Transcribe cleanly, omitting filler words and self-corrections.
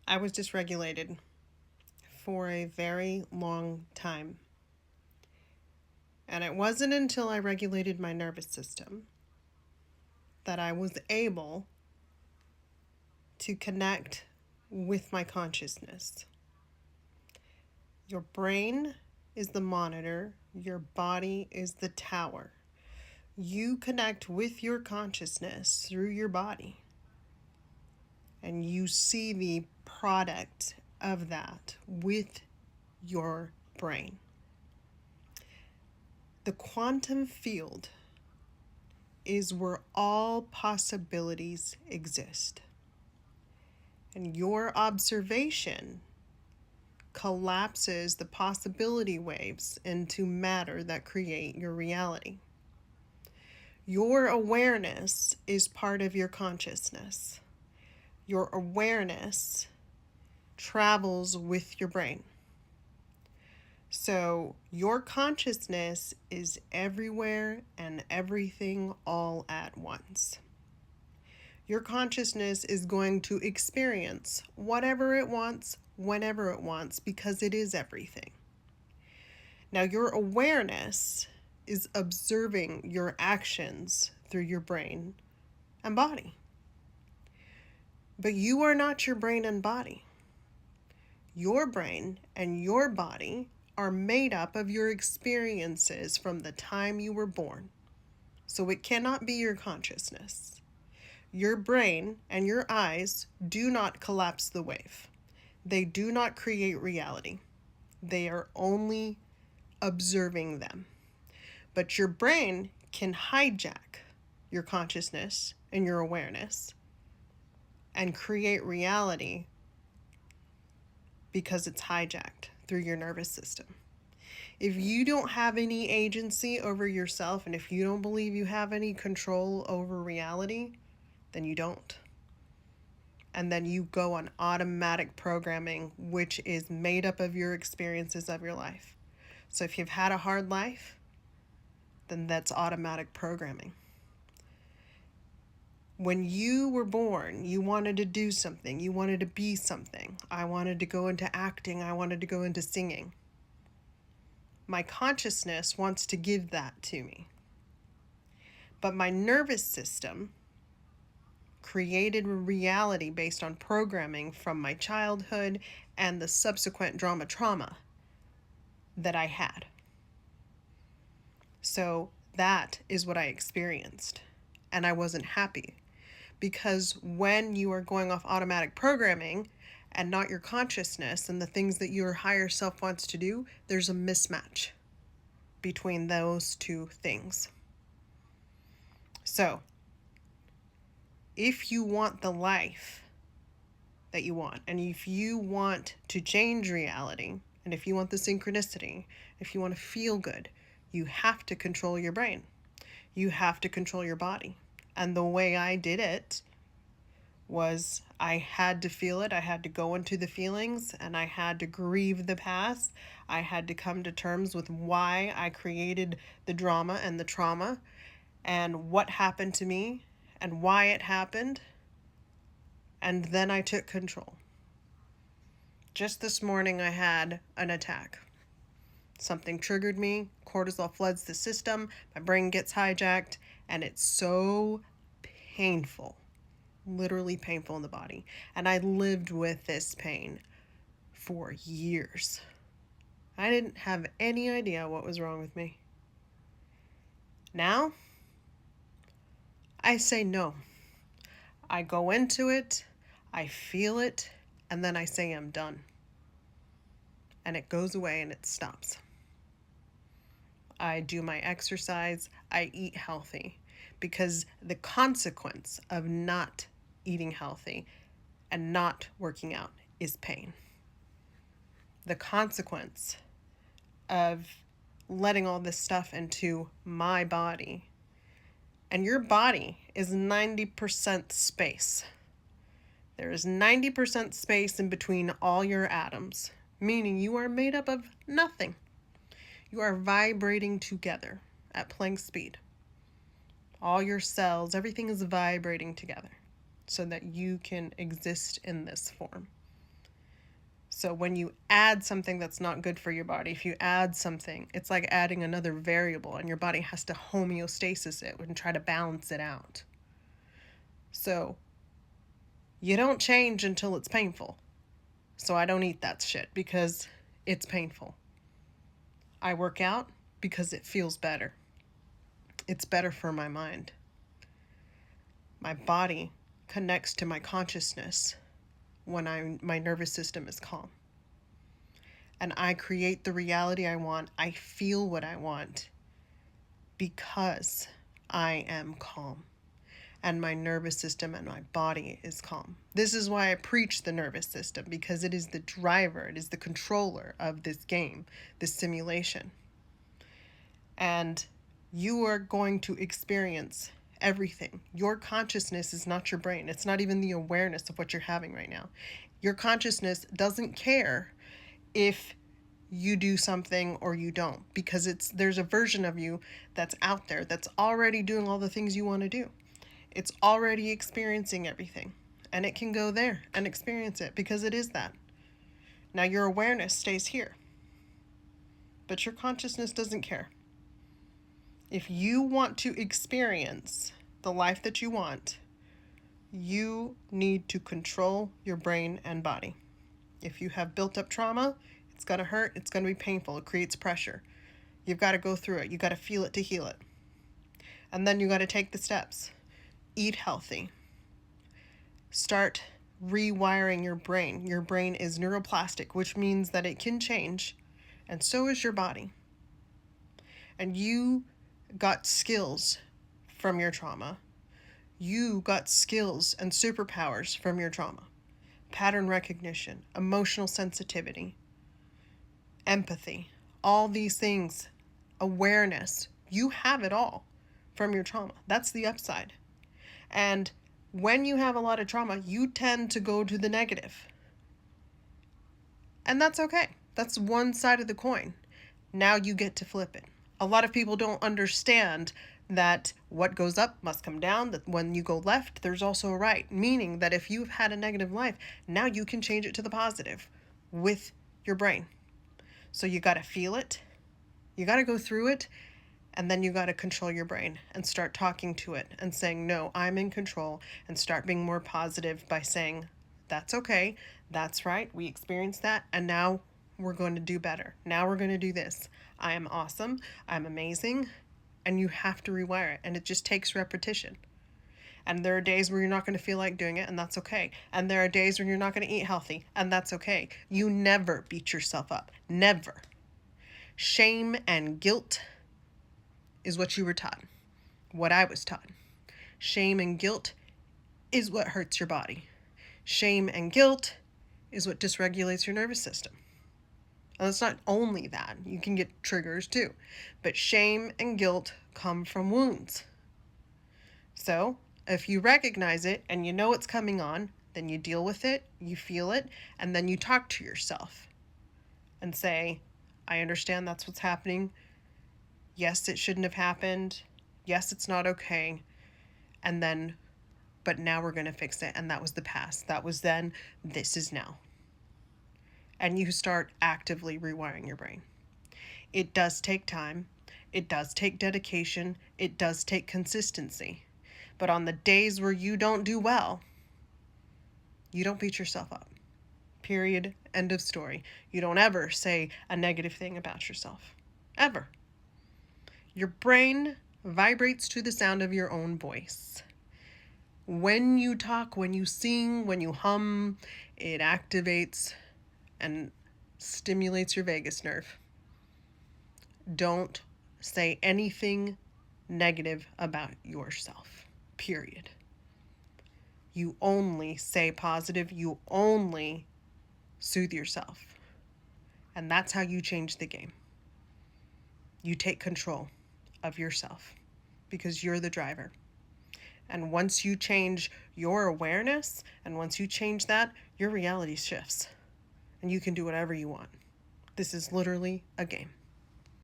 I was dysregulated for a very long time. And it wasn't until I regulated my nervous system that I was able to connect with my consciousness. Your brain is the monitor, your body is the tower. You connect with your consciousness through your body, and you see the product of that with your brain. The quantum field is where all possibilities exist. And your observation collapses the possibility waves into matter that create your reality. Your awareness is part of your consciousness. Your awareness travels with your brain. So your consciousness is everywhere and everything all at once. Your consciousness is going to experience whatever it wants, whenever it wants, because it is everything. Now, your awareness is observing your actions through your brain and body. But you are not your brain and body. Your brain and your body are made up of your experiences from the time you were born. So it cannot be your consciousness. Your brain and your eyes do not collapse the wave. They do not create reality. They are only observing them. But your brain can hijack your consciousness and your awareness and create reality because it's hijacked through your nervous system. If you don't have any agency over yourself, and if you don't believe you have any control over reality, then you don't. And then you go on automatic programming, which is made up of your experiences of your life. So if you've had a hard life, then that's automatic programming. When you were born, you wanted to do something, you wanted to be something. I wanted to go into acting, I wanted to go into singing. My consciousness wants to give that to me. But my nervous system created a reality based on programming from my childhood and the subsequent trauma that I had. So that is what I experienced. And I wasn't happy. Because when you are going off automatic programming and not your consciousness and the things that your higher self wants to do, there's a mismatch between those two things. So, if you want the life that you want, and if you want to change reality, and if you want the synchronicity, if you want to feel good, you have to control your brain. You have to control your body. And the way I did it was I had to feel it. I had to go into the feelings, and I had to grieve the past. I had to come to terms with why I created the drama and the trauma and what happened to me and why it happened. And then I took control. Just this morning, I had an attack. Something triggered me. Cortisol floods the system. My brain gets hijacked, and it's so painful. Literally painful in the body. And I lived with this pain for years. I didn't have any idea what was wrong with me. Now, I say no. I go into it, I feel it, and then I say I'm done. And it goes away and it stops. I do my exercise, I eat healthy, because the consequence of not eating healthy and not working out is pain. The consequence of letting all this stuff into my body, and your body is 90% space. There is 90% space in between all your atoms, meaning you are made up of nothing. You are vibrating together at Planck speed. All your cells, everything is vibrating together so that you can exist in this form. So when you add something that's not good for your body, if you add something, it's like adding another variable, and your body has to homeostasis it and try to balance it out. So you don't change until it's painful. So I don't eat that shit because it's painful. I work out because it feels better. It's better for my mind. My body connects to my consciousness when my nervous system is calm. And I create the reality I want. I feel what I want because I am calm. And my nervous system and my body is calm. This is why I preach the nervous system, because it is the driver, it is the controller of this game, this simulation. And you are going to experience everything. Your consciousness is not your brain. It's not even the awareness of what you're having right now. Your consciousness doesn't care if you do something or you don't, because there's a version of you that's out there that's already doing all the things you want to do. It's already experiencing everything, and it can go there and experience it because it is that. Now your awareness stays here, but your consciousness doesn't care. If you want to experience the life that you want, you need to control your brain and body. If you have built up trauma, it's going to hurt, it's going to be painful, it creates pressure. You've got to go through it. You've got to feel it to heal it. And then you got to take the steps. Eat healthy. Start rewiring your brain. Your brain is neuroplastic, which means that it can change, and so is your body. And you got skills from your trauma. You got skills and superpowers from your trauma. Pattern recognition, emotional sensitivity, empathy, all these things, awareness. You have it all from your trauma. That's the upside. And when you have a lot of trauma, you tend to go to the negative. And that's okay. That's one side of the coin. Now you get to flip it. A lot of people don't understand that what goes up must come down, that when you go left, there's also a right. Meaning that if you've had a negative life, now you can change it to the positive with your brain. So you got to feel it. You got to go through it. And then you got to control your brain and start talking to it and saying, no, I'm in control, and start being more positive by saying, that's okay. That's right. We experienced that. And now we're going to do better. Now we're going to do this. I am awesome. I'm amazing. And you have to rewire it. And it just takes repetition. And there are days where you're not going to feel like doing it, and that's okay. And there are days when you're not going to eat healthy, and that's okay. You never beat yourself up. Never. Shame and guilt is what you were taught, what I was taught. Shame and guilt is what hurts your body. Shame and guilt is what dysregulates your nervous system. And it's not only that. You can get triggers too. But shame and guilt come from wounds. So if you recognize it and you know it's coming on, then you deal with it, you feel it, and then you talk to yourself and say, I understand that's what's happening. Yes, it shouldn't have happened. Yes, it's not okay. And then, but now we're going to fix it. And that was the past. That was then. This is now. And you start actively rewiring your brain. It does take time. It does take dedication. It does take consistency. But on the days where you don't do well, you don't beat yourself up. Period. End of story. You don't ever say a negative thing about yourself. Ever. Your brain vibrates to the sound of your own voice. When you talk, when you sing, when you hum, it activates and stimulates your vagus nerve. Don't say anything negative about yourself. Period. You only say positive. You only soothe yourself. And that's how you change the game. You take control of yourself because you're the driver. And once you change your awareness, and once you change that, your reality shifts. And you can do whatever you want. This is literally a game.